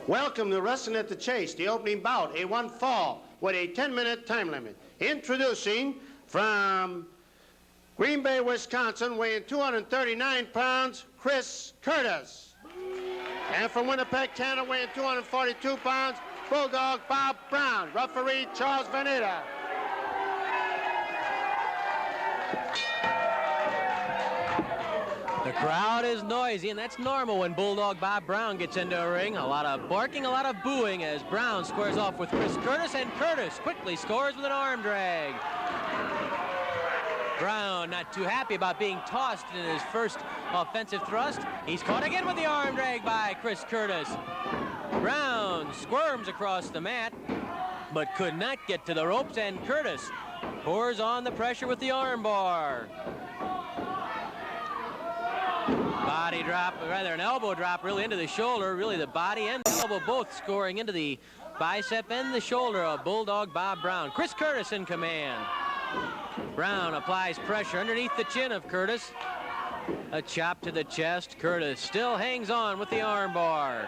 Welcome to Wrestling at the Chase, the opening bout, a one fall with a 10-minute time limit. Introducing from Green Bay, Wisconsin, weighing 239 pounds, Chris Curtis. And from Winnipeg, Canada, weighing 242 pounds, Bulldog Bob Brown. Referee Charles Veneta. The crowd is noisy, and that's normal when Bulldog Bob Brown gets into a ring. A lot of barking, a lot of booing as Brown squares off with Chris Curtis, and Curtis quickly scores with an arm drag. Brown not too happy about being tossed in his first offensive thrust. He's caught again with the arm drag by Chris Curtis. Brown squirms across the mat, but could not get to the ropes, and Curtis pours on the pressure with the arm bar. Body drop, or rather an elbow drop really into the shoulder. Really the body and the elbow both scoring into the bicep and the shoulder of Bulldog Bob Brown. Chris Curtis in command. Brown applies pressure underneath the chin of Curtis. A chop to the chest. Curtis still hangs on with the arm bar.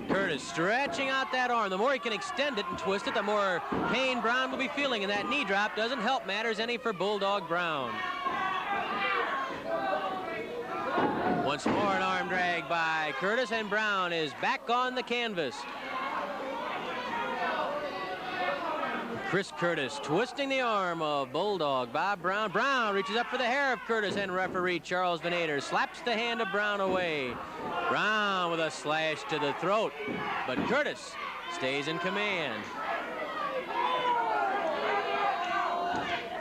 Curtis stretching out that arm. The more he can extend it and twist it, the more pain Brown will be feeling, and that knee drop doesn't help matters any for Bulldog Brown. Once more an arm drag by Curtis, and Brown is back on the canvas. Chris Curtis twisting the arm of Bulldog Bob Brown. Brown reaches up for the hair of Curtis, and referee Charles Venator slaps the hand of Brown away. Brown with a slash to the throat, but Curtis stays in command.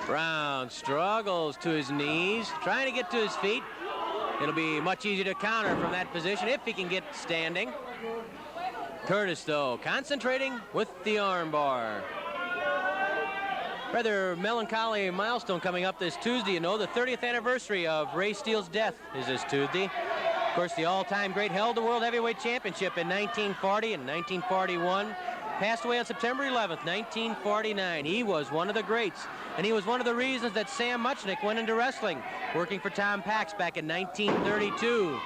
Brown struggles to his knees, trying to get to his feet. It'll be much easier to counter from that position if he can get standing. Curtis, though, concentrating with the arm bar. Rather melancholy milestone coming up this Tuesday. You know, the 30th anniversary of Ray Steele's death is this Tuesday. Of course, the all-time great held the World Heavyweight Championship in 1940 and 1941. Passed away on September 11th, 1949. He was one of the greats, and he was one of the reasons that Sam Muchnick went into wrestling, working for Tom Pax back in 1932.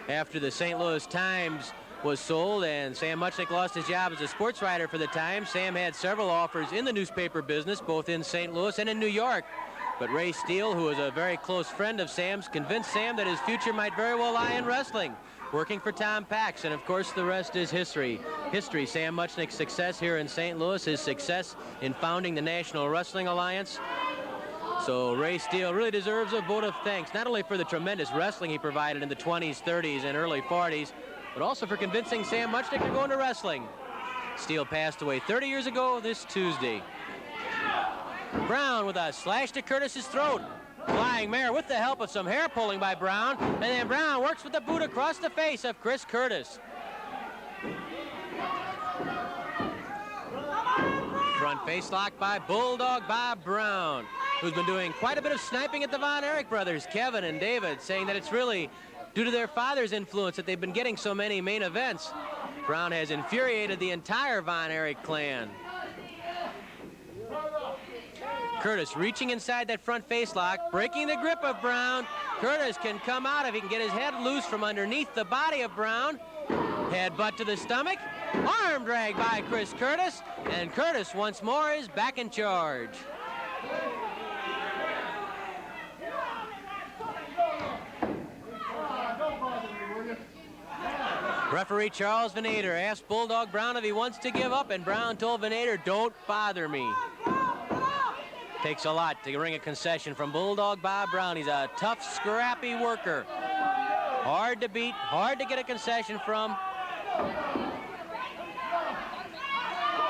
After the St. Louis Times was sold and Sam Muchnick lost his job as a sports writer for the Times, Sam had several offers in the newspaper business, both in St. Louis and in New York. But Ray Steele, who was a very close friend of Sam's, convinced Sam that his future might very well lie in wrestling, working for Tom Pax, and of course the rest is history. Sam Muchnick's success here in St. Louis, his success in founding the National Wrestling Alliance. So Ray Steele really deserves a vote of thanks, not only for the tremendous wrestling he provided in the 20s, 30s, and early 40s, but also for convincing Sam Muchnick to go into wrestling. Steele passed away 30 years ago this Tuesday. Brown with a slash to Curtis's throat. Flying mare with the help of some hair pulling by Brown, and then Brown works with the boot across the face of Chris Curtis. Front face lock by Bulldog Bob Brown, who's been doing quite a bit of sniping at the Von Erich brothers, Kevin and David, saying that it's really due to their father's influence that they've been getting so many main events. Brown has infuriated the entire Von Erich clan. Curtis reaching inside that front face lock, breaking the grip of Brown. Curtis can come out if he can get his head loose from underneath the body of Brown. Headbutt to the stomach. Arm drag by Chris Curtis, and Curtis once more is back in charge. Referee Charles Venator asked Bulldog Brown if he wants to give up, and Brown told Venator, "Don't bother me." Takes a lot to ring a concession from Bulldog Bob Brown. He's a tough, scrappy worker. Hard to beat, hard to get a concession from.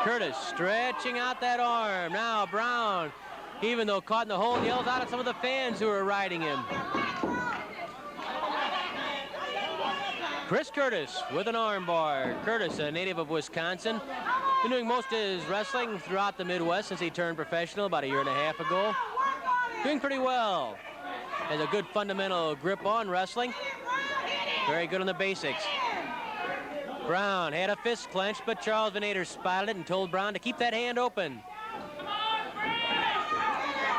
Curtis stretching out that arm. Now Brown, even though caught in the hole, yells out at some of the fans who are riding him. Chris Curtis with an arm bar. Curtis, a native of Wisconsin, been doing most of his wrestling throughout the Midwest since he turned professional about a year and a half ago. Doing pretty well. Has a good fundamental grip on wrestling. Very good on the basics. Brown had a fist clenched, but Charles Venator spotted it and told Brown to keep that hand open.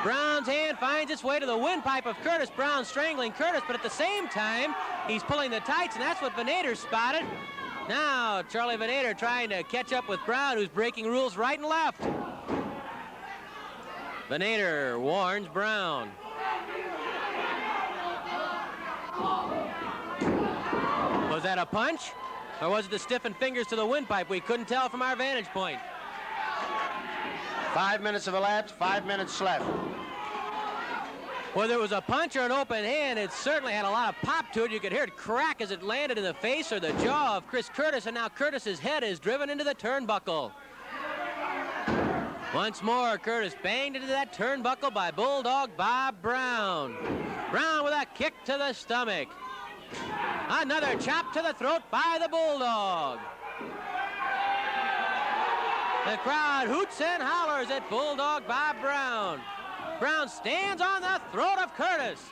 Brown's hand and finds its way to the windpipe of Curtis. Brown strangling Curtis, but at the same time, he's pulling the tights, and that's what Venator spotted. Now, Charlie Venator trying to catch up with Brown, who's breaking rules right and left. Venator warns Brown. Was that a punch? Or was it the stiffened fingers to the windpipe? We couldn't tell from our vantage point. 5 minutes have elapsed, 5 minutes left. Whether it was a punch or an open hand, it certainly had a lot of pop to it. You could hear it crack as it landed in the face or the jaw of Chris Curtis, and now Curtis's head is driven into the turnbuckle. Once more, Curtis banged into that turnbuckle by Bulldog Bob Brown. Brown with a kick to the stomach. Another chop to the throat by the Bulldog. The crowd hoots and hollers at Bulldog Bob Brown. Brown stands on the throat of Curtis.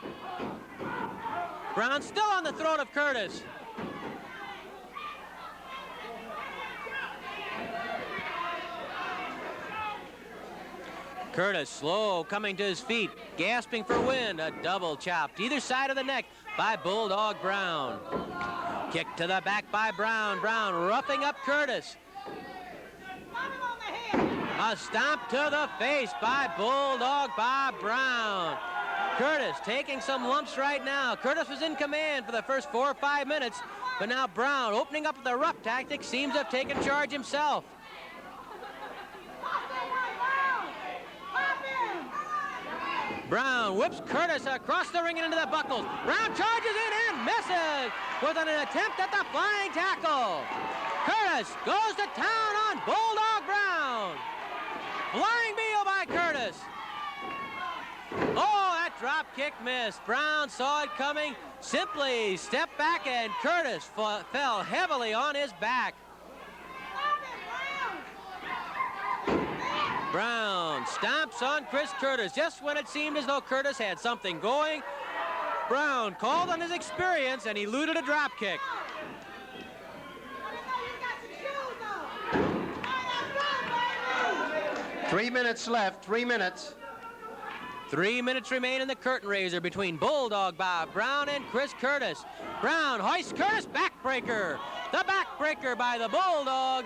Brown still on the throat of Curtis. Curtis slow coming to his feet, gasping for wind. A double chop to either side of the neck by Bulldog Brown. Kick to the back by Brown. Brown roughing up Curtis. A stomp to the face by Bulldog Bob Brown. Curtis taking some lumps right now. Curtis was in command for the first 4 or 5 minutes, but now Brown, opening up with the rough tactic, seems to have taken charge himself. Brown whips Curtis across the ring and into the buckles. Brown charges in and misses with an attempt at the flying tackle. Curtis goes to town on Bulldog Brown. Flying heel by Curtis. Oh, that drop kick missed. Brown saw it coming, simply stepped back, and Curtis fell heavily on his back. Brown stomps on Chris Curtis just when it seemed as though Curtis had something going. Brown called on his experience and eluded a drop kick. Three minutes left, 3 minutes. 3 minutes remain in the curtain raiser between Bulldog Bob Brown and Chris Curtis. Brown hoists Curtis, backbreaker. The backbreaker by the Bulldog.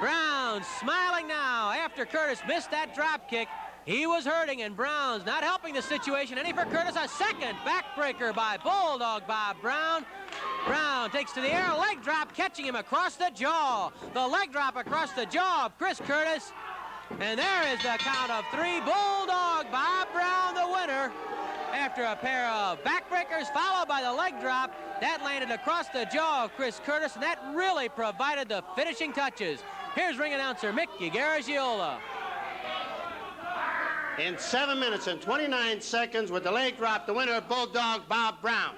Brown smiling now after Curtis missed that drop kick. He was hurting, and Brown's not helping the situation any for Curtis. A second backbreaker by Bulldog Bob Brown. Brown takes to the air, leg drop, catching him across the jaw. The leg drop across the jaw of Chris Curtis. And there is the count of 3. Bulldog Bob Brown, the winner. After a pair of backbreakers followed by the leg drop, that landed across the jaw of Chris Curtis, and that really provided the finishing touches. Here's ring announcer Mickey Garagiola. In 7 minutes and 29 seconds with the leg drop, the winner, Bulldog Bob Brown.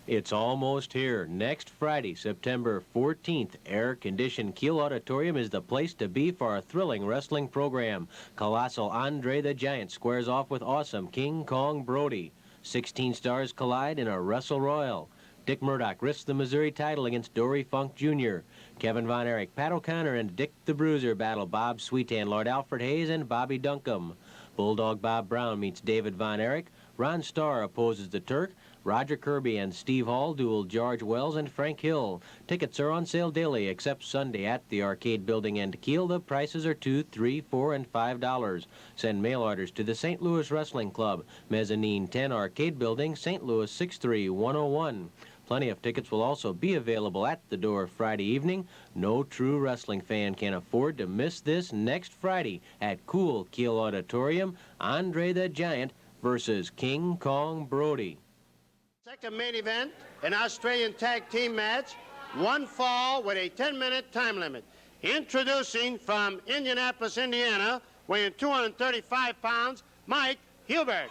It's almost here. Next Friday, September 14th, air-conditioned Kiel Auditorium is the place to be for a thrilling wrestling program. Colossal Andre the Giant squares off with awesome King Kong Brody. 16 stars collide in a Wrestle Royal. Dick Murdoch risks the Missouri title against Dory Funk Jr. Kevin Von Erich, Pat O'Connor, and Dick the Bruiser battle Bob Sweetan, Lord Alfred Hayes, and Bobby Duncombe. Bulldog Bob Brown meets David Von Erich. Ron Starr opposes the Turk. Roger Kirby and Steve Hall duel George Wells and Frank Hill. Tickets are on sale daily except Sunday at the Arcade Building and Kiel. The prices are $2, $3, $4, and $5. Send mail orders to the St. Louis Wrestling Club, Mezzanine 10 Arcade Building, St. Louis 63101. Plenty of tickets will also be available at the door Friday evening. No true wrestling fan can afford to miss this next Friday at Cool Kiel Auditorium. Andre the Giant versus King Kong Brody. Second main event, an Australian tag team match, 1 fall with a 10-minute time limit. Introducing from Indianapolis, Indiana, weighing 235 pounds, Mike Hubert.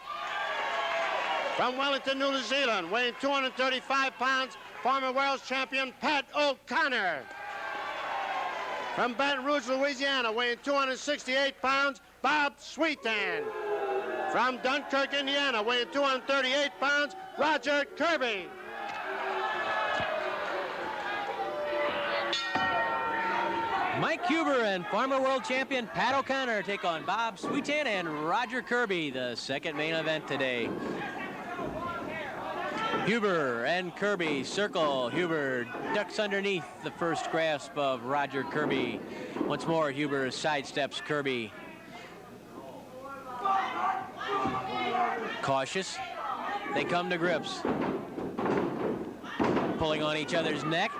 From Wellington, New Zealand, weighing 235 pounds, former world champion Pat O'Connor. From Baton Rouge, Louisiana, weighing 268 pounds, Bob Sweetan. From Dunkirk, Indiana, weighing 238 pounds, Roger Kirby. Mike Huber and former world champion Pat O'Connor take on Bob Sweetan and Roger Kirby, the second main event today. Huber and Kirby circle. Huber ducks underneath the first grasp of Roger Kirby. Once more, Huber sidesteps Kirby. Cautious. They come to grips. Pulling on each other's neck.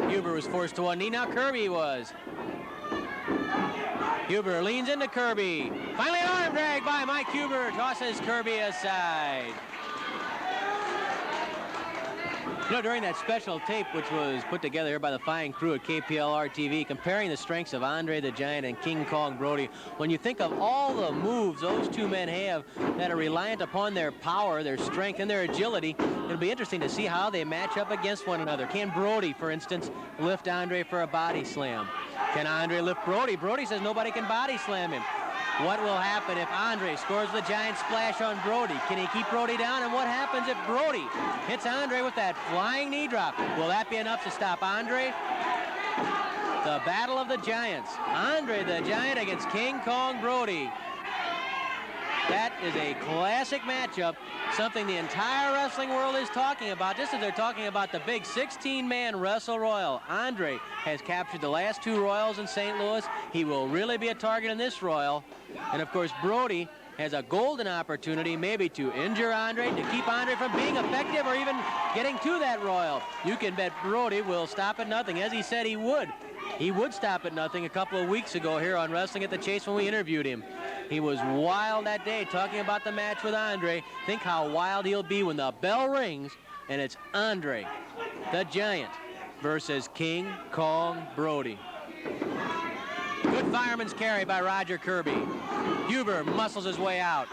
Huber was forced to one knee. Now Kirby was. Huber leans into Kirby. Finally an arm drag by Mike Huber. Tosses Kirby aside. You know, during that special tape, which was put together here by the fine crew at KPLR TV, comparing the strengths of Andre the Giant and King Kong Brody, when you think of all the moves those two men have that are reliant upon their power, their strength, and their agility, it'll be interesting to see how they match up against one another. Can Brody, for instance, lift Andre for a body slam? Can Andre lift Brody? Brody says nobody can body slam him. What will happen if Andre scores the giant splash on Brody? Can he keep Brody down? And what happens if Brody hits Andre with that flying knee drop? Will that be enough to stop Andre? The battle of the giants. Andre the Giant against King Kong Brody. That is a classic matchup, something the entire wrestling world is talking about, just as they're talking about the big 16-man Wrestle Royal. Andre has captured the last two Royals in St. Louis. He will really be a target in this Royal. And, of course, Brody has a golden opportunity maybe to injure Andre, to keep Andre from being effective or even getting to that Royal. You can bet Brody will stop at nothing, as he said he would. He would stop at nothing a couple of weeks ago here on Wrestling at the Chase when we interviewed him. He was wild that day talking about the match with Andre. Think how wild he'll be when the bell rings and it's Andre the Giant versus King Kong Brody. Good fireman's carry by Roger Kirby. Huber muscles his way out.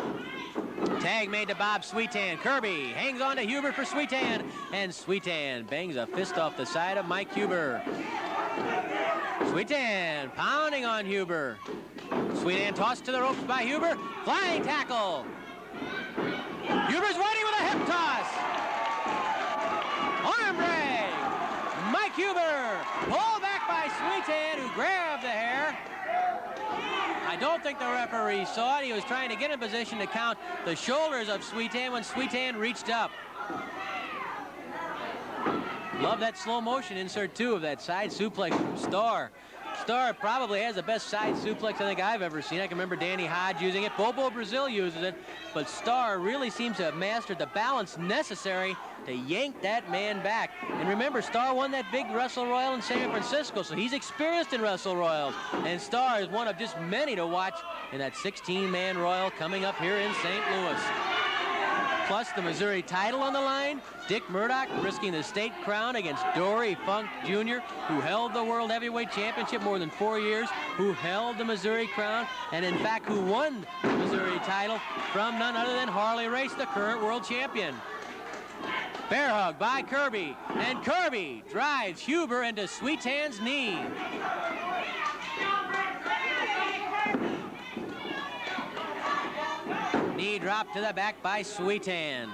Tag made to Bob Sweetan. Kirby hangs on to Huber for Sweetan, and Sweetan bangs a fist off the side of Mike Huber. Sweetan pounding on Huber. Sweetan tossed to the ropes by Huber. Flying tackle. Huber's waiting with a hip toss. Arm drag. Mike Huber pulled back by Sweetan, who grabbed the hair. I don't think the referee saw it. He was trying to get in position to count the shoulders of Sweetan when Sweetan reached up. Love that slow motion insert too of that side suplex from Starr. Starr probably has the best side suplex I think I've ever seen. I can remember Danny Hodge using it. Bobo Brazil uses it. But Starr really seems to have mastered the balance necessary to yank that man back. And remember, Starr won that big Wrestle Royal in San Francisco, so he's experienced in Wrestle Royals. And Starr is one of just many to watch in that 16-man Royal coming up here in St. Louis. Plus the Missouri title on the line. Dick Murdoch risking the state crown against Dory Funk Jr., who held the World Heavyweight Championship more than 4 years, who held the Missouri crown, and in fact who won the Missouri title from none other than Harley Race, the current world champion. Bear hug by Kirby, and Kirby drives Huber into Sweetan's knee. Knee drop to the back by Sweetan.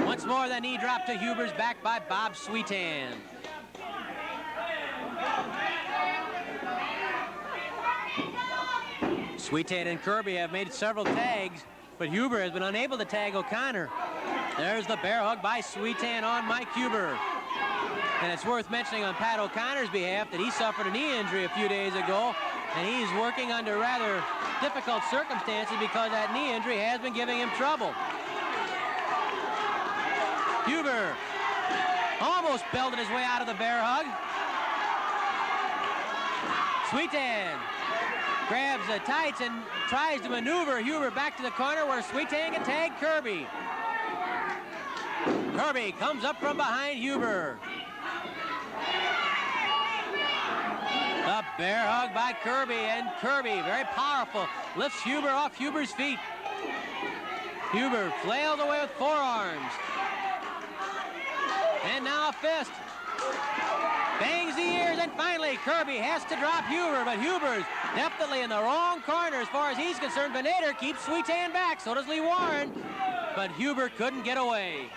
Once more, the knee drop to Huber's back by Bob Sweetan. Sweetan and Kirby have made several tags, but Huber has been unable to tag O'Connor. There's the bear hug by Sweetan on Mike Huber. And it's worth mentioning on Pat O'Connor's behalf that he suffered a knee injury a few days ago, and he's working under rather difficult circumstances because that knee injury has been giving him trouble. Huber almost belted his way out of the bear hug. Sweetan grabs the tights and tries to maneuver Huber back to the corner where Sweetan can tag Kirby. Kirby comes up from behind Huber. The bear hug by Kirby, and Kirby, very powerful, lifts Huber off Huber's feet. Huber flails away with forearms. And now a fist. Bangs the ears, and finally Kirby has to drop Huber, but Huber's definitely in the wrong corner as far as he's concerned. Benader keeps Sweetan back, so does Lee Warren, but Huber couldn't get away.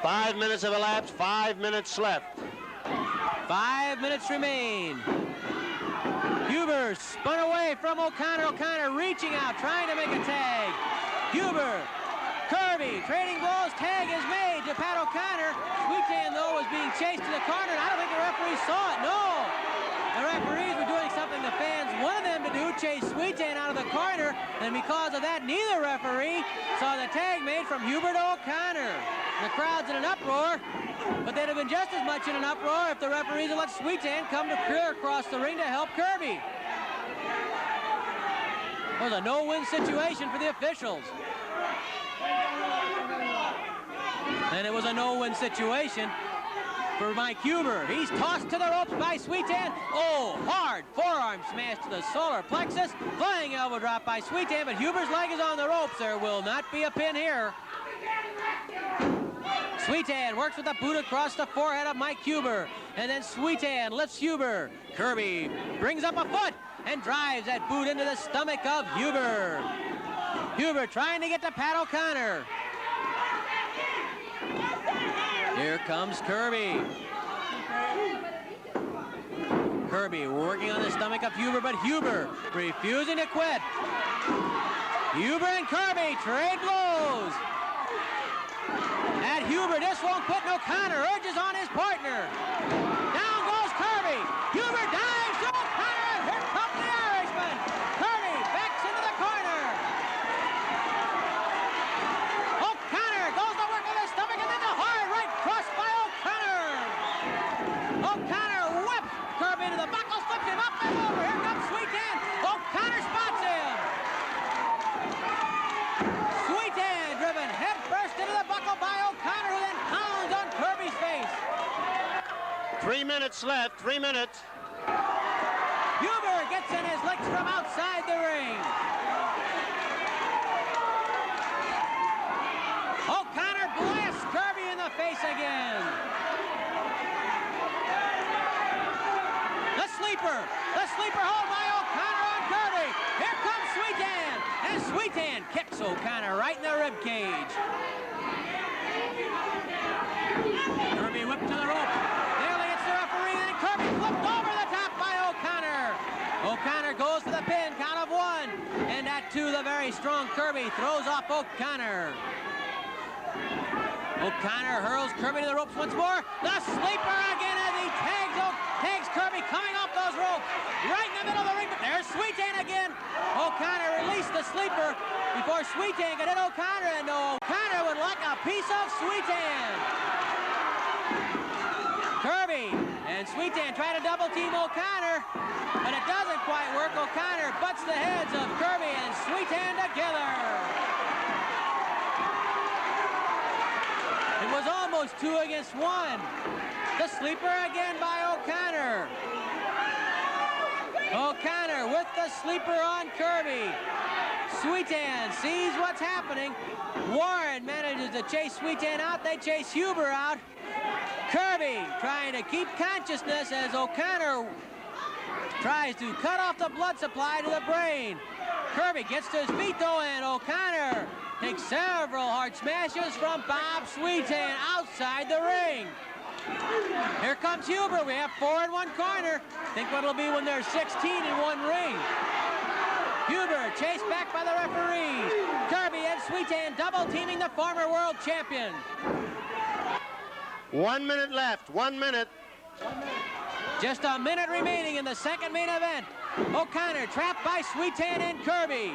5 minutes have elapsed, 5 minutes left. 5 minutes remain. Huber spun away from O'Connor. O'Connor reaching out, trying to make a tag. Huber, Kirby, trading blows. Tag is made to Pat O'Connor. Sweetan, though, was being chased to the corner, and I don't think the referee saw it. No! The referees were doing something the fans wanted them to do, chase Sweetan out of the corner, and because of that, neither referee saw the tag made from Huber to O'Connor. The crowd's in an uproar, but they'd have been just as much in an uproar if the referees had let Sweetan come to clear across the ring to help Kirby. It was a no-win situation for the officials. And it was a no-win situation for Mike Huber. He's tossed to the ropes by Sweetan. Oh, hard forearm smash to the solar plexus. Flying elbow drop by Sweetan, but Huber's leg is on the ropes. There will not be a pin here. Sweetan works with a boot across the forehead of Mike Huber. And then Sweetan lifts Huber. Kirby brings up a foot and drives that boot into the stomach of Huber. Huber trying to get to Pat O'Connor. Here comes Kirby. Kirby working on the stomach of Huber, but Huber refusing to quit. Huber and Kirby trade blows. At Huber, this won't quit, and O'Connor urges on his partner. Down goes Kirby. Huber dives to O'Connor, and here comes the Irishman. Kirby backs into the corner. O'Connor goes to work on the stomach, and then the hard right cross by O'Connor. O'Connor whips Kirby into the buckle, flips him up and over. Here comes Sweetan. O'Connor spots him. Sweetan driven head first into the buckle by O'Connor, who then pounds on Kirby's face. 3 minutes left, 3 minutes. Huber gets in his licks from outside the ring. O'Connor blasts Kirby in the face again. The sleeper hold by O'Connor on Kirby. Here comes Sweetan, and Sweetan kicks O'Connor right in the rib cage. Kirby whipped to the rope. Nearly hits the referee, and Kirby flipped over the top by O'Connor. O'Connor goes for the pin, count of 1. And that, too, the very strong Kirby throws off O'Connor. O'Connor hurls Kirby to the ropes once more. The sleeper again as he tags Kirby coming off those ropes. Right in the middle of the ring, but there's Sweetan again. O'Connor released the sleeper before Sweetan could hit O'Connor, and O'Connor would like a piece of Sweetan. Kirby and Sweetan try to double team O'Connor, but it doesn't quite work. O'Connor butts the heads of Kirby and Sweetan together. It was almost 2 against 1. The sleeper again by O'Connor. O'Connor with the sleeper on Kirby. Sweetan sees what's happening. Warren manages to chase Sweetan out. They chase Huber out. Kirby trying to keep consciousness as O'Connor tries to cut off the blood supply to the brain. Kirby gets to his feet though, and O'Connor takes several hard smashes from Bob Sweetan outside the ring. Here comes Huber. We have 4 in one corner. Think what it'll be when there's 16 in one ring. Huber chased back by the referees. Kirby and Sweetan double teaming the former world champion. 1 minute left, 1 minute. Just a minute remaining in the second main event. O'Connor trapped by Sweetan and Kirby.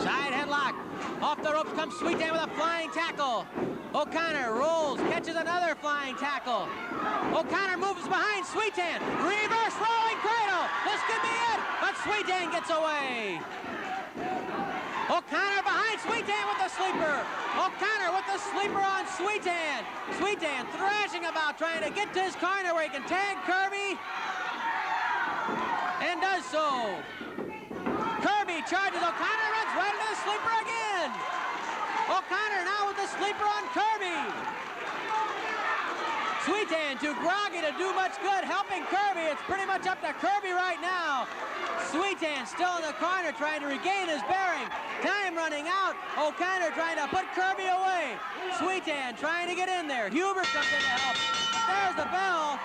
Side headlock. Off the ropes comes Sweetan with a flying tackle. O'Connor rolls, catches another flying tackle. O'Connor moves behind Sweetan. Reverse rolling cradle. This could be it, but Sweetan gets away. O'Connor behind Sweetan with the sleeper. O'Connor with the sleeper on Sweetan. Sweetan thrashing about, trying to get to his corner where he can tag Kirby. And does so. Kirby charges. O'Connor runs right into the sleeper again. O'Connor now with the sleeper on Kirby. Sweetan too groggy to do much good, helping Kirby. It's pretty much up to Kirby right now. Sweetan still in the corner trying to regain his bearing. Time running out. O'Connor trying to put Kirby away. Sweetan trying to get in there. Huber comes in to help. There's the bell.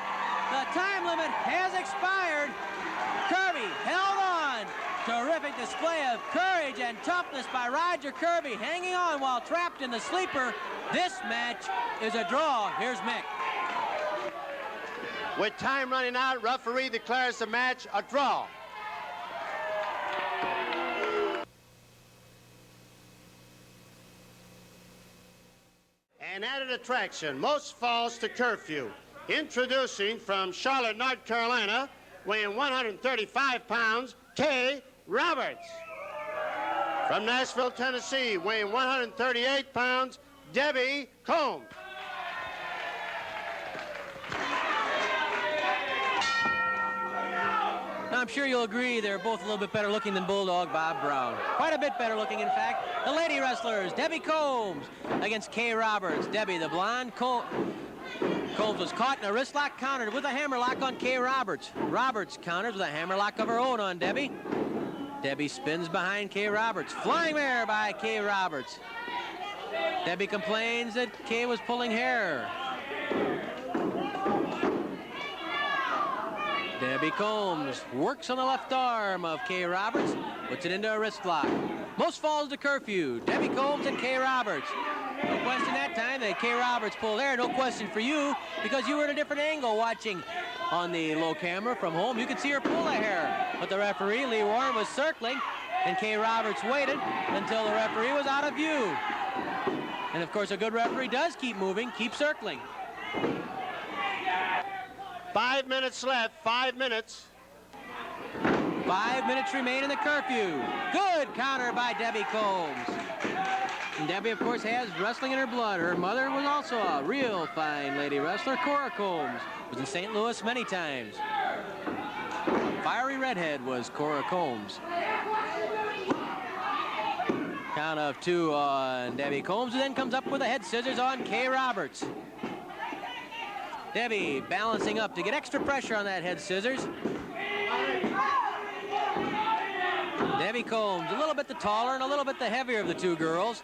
The time limit has expired. Kirby held on. Terrific display of courage and toughness by Roger Kirby, hanging on while trapped in the sleeper. This match is a draw. Here's Mick. With time running out, referee declares the match a draw. An added attraction, most falls to curfew. Introducing from Charlotte, North Carolina, weighing 135 pounds, Kay Roberts. From Nashville, Tennessee, weighing 138 pounds, Debbie Combs. Now, I'm sure you'll agree they're both a little bit better looking than Bulldog Bob Brown. Quite a bit better looking, in fact. The lady wrestlers, Debbie Combs against Kay Roberts. Debbie, the blonde, Combs was caught in a wrist lock, countered with a hammerlock on Kay Roberts. Roberts counters with a hammerlock of her own on Debbie. Debbie spins behind Kay Roberts. Flying mare by Kay Roberts. Debbie complains that Kay was pulling hair. Debbie Combs works on the left arm of Kay Roberts, puts it into a wrist lock. Most falls to curfew. Debbie Combs and Kay Roberts. No question that time that Kay Roberts pulled hair. No question for you, because you were at a different angle watching on the low camera from home. You could see her pull the hair. But the referee, Lee Warren, was circling, and Kay Roberts waited until the referee was out of view. And of course, a good referee does keep moving, keep circling. 5 minutes left, 5 minutes. 5 minutes remain in the curfew. Good counter by Debbie Combs. And Debbie, of course, has wrestling in her blood. Her mother was also a real fine lady wrestler, Cora Combs. Was in St. Louis many times. Fiery redhead was Cora Combs. Count of 2 on Debbie Combs, who then comes up with a head scissors on Kay Roberts. Debbie balancing up to get extra pressure on that head scissors. Debbie Combs, a little bit the taller and a little bit the heavier of the two girls.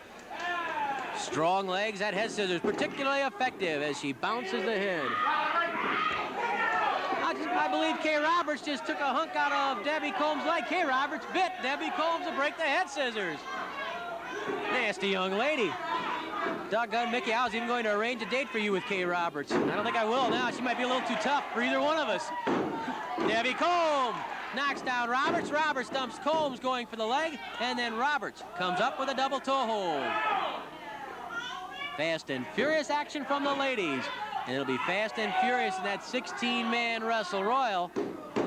Strong legs, that head scissors particularly effective as she bounces the head. I believe Kay Roberts just took a hunk out of Debbie Combs' leg. Kay Roberts bit Debbie Combs to break the head scissors. Nasty young lady. Doggone Mickey, I was even going to arrange a date for you with Kay Roberts. I don't think I will now. She might be a little too tough for either one of us. Debbie Combs knocks down Roberts. Roberts dumps Combs going for the leg, and then Roberts comes up with a double toe hold. Fast and furious action from the ladies. And it'll be fast and furious in that 16-man Wrestle Royal.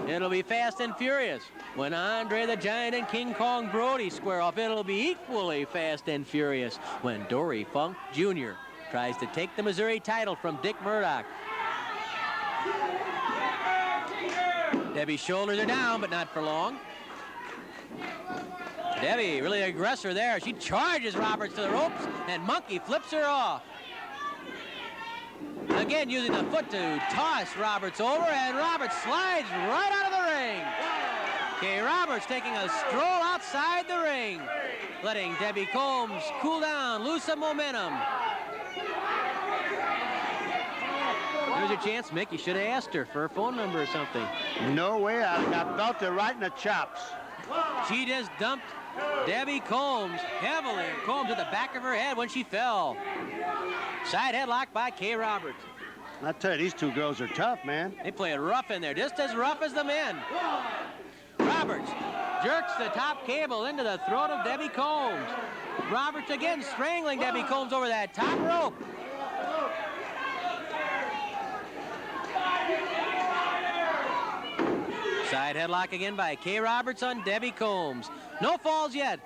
It'll be fast and furious when Andre the Giant and King Kong Brody square off. It'll be equally fast and furious when Dory Funk Jr. tries to take the Missouri title from Dick Murdoch. Debbie's shoulders are down, but not for long. Debbie, really aggressor there. She charges Roberts to the ropes, and Monkey flips her off. Again, using the foot to toss Roberts over, and Roberts slides right out of the ring. Kay Roberts taking a stroll outside the ring, letting Debbie Combs cool down, lose some momentum. There's your chance, Mick. You should have asked her for her phone number or something. No way, I felt it right in the chops. She just dumped Debbie Combs heavily. Combs at the back of her head when she fell. Side headlock by Kay Roberts. I tell you, these two girls are tough, man. They play it rough in there, just as rough as the men. Roberts jerks the top cable into the throat of Debbie Combs. Roberts again strangling Debbie Combs over that top rope. Side headlock again by Kay Roberts on Debbie Combs. No falls yet.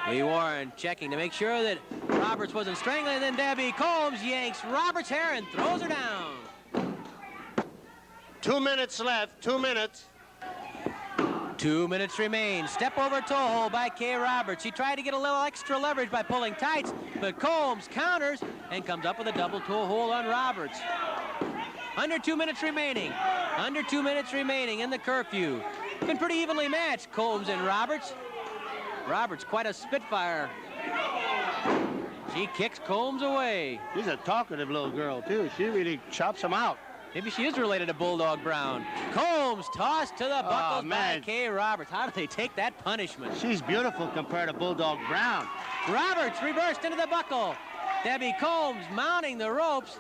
Lee Warren checking to make sure that Roberts wasn't strangling. Then Debbie Combs yanks Roberts' hair and throws her down. 2 minutes left, 2 minutes. 2 minutes remain. Step over toe hold by Kay Roberts. She tried to get a little extra leverage by pulling tights, but Combs counters and comes up with a double toe hold on Roberts. Under 2 minutes remaining. Under 2 minutes remaining in the curfew. Been pretty evenly matched, Combs and Roberts. Roberts quite a spitfire. She kicks Combs away. She's a talkative little girl, too. She really chops him out. Maybe she is related to Bulldog Brown. Combs tossed to the buckles by Kay Roberts. How do they take that punishment? She's beautiful compared to Bulldog Brown. Roberts reversed into the buckle. Debbie Combs mounting the ropes,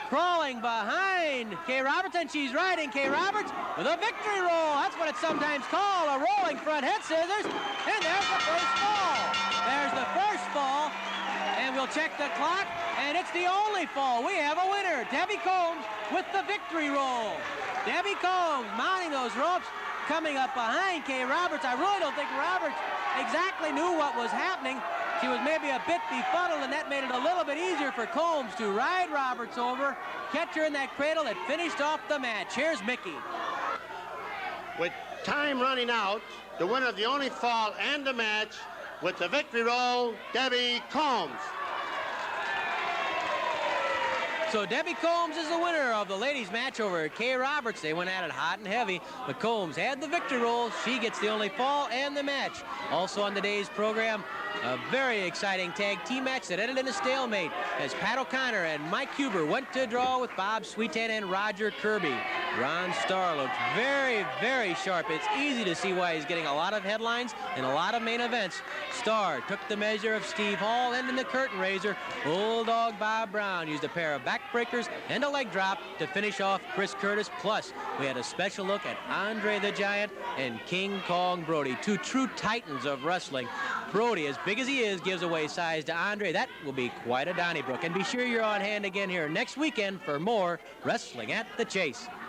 crawling behind Kay Roberts, and she's riding Kay Roberts with a victory roll. That's what it's sometimes called, a rolling front head scissors. And there's the first fall. There's the first fall. And we'll check the clock, and it's the only fall. We have a winner, Debbie Combs with the victory roll. Debbie Combs mounting those ropes, coming up behind Kay Roberts. I really don't think Roberts exactly knew what was happening. She was maybe a bit befuddled, and that made it a little bit easier for Combs to ride Roberts over, catch her in that cradle that finished off the match. Here's Mickey. With time running out, the winner of the only fall and the match with the victory roll, Debbie Combs. So Debbie Combs is the winner of the ladies' match over Kay Roberts. They went at it hot and heavy, but Combs had the victory roll. She gets the only fall and the match. Also on today's program, a very exciting tag team match that ended in a stalemate as Pat O'Connor and Mike Huber went to draw with Bob Sweetan and Roger Kirby. Ron Starr looked very, very sharp. It's easy to see why he's getting a lot of headlines and a lot of main events. Starr took the measure of Steve Hall, and in the curtain raiser, Bulldog Bob Brown used a pair of backbreakers and a leg drop to finish off Chris Curtis. Plus, we had a special look at Andre the Giant and King Kong Brody, two true titans of wrestling. Brody, as big as he is, gives away size to Andre. That will be quite a Donnybrook. And be sure you're on hand again here next weekend for more Wrestling at the Chase.